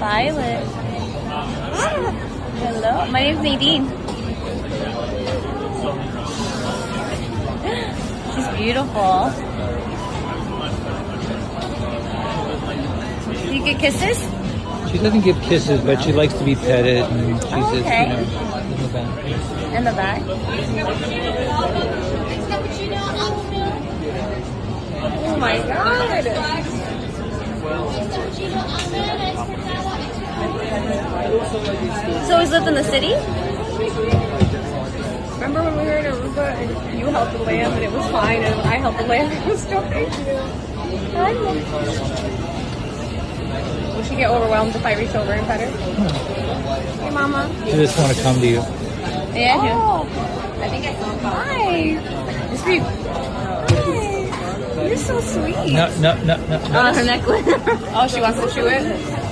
Violet. Hello, my name's Nadine. She's beautiful. You get kisses? She doesn't give kisses, but she likes to be petted, and she's just, okay. in the back. In the back? Oh my god! So he's lived in the city? Remember when we were in Aruba and you helped the lamb and it was fine and I helped the lamb and it was still crazy? Will she get overwhelmed if I reach over and pet her? Hey, Mama. She just want to come to you. Yeah, Oh, I think I saw him. hi. It's for you. You're so sweet. No. Her necklace. Oh, she wants to chew it?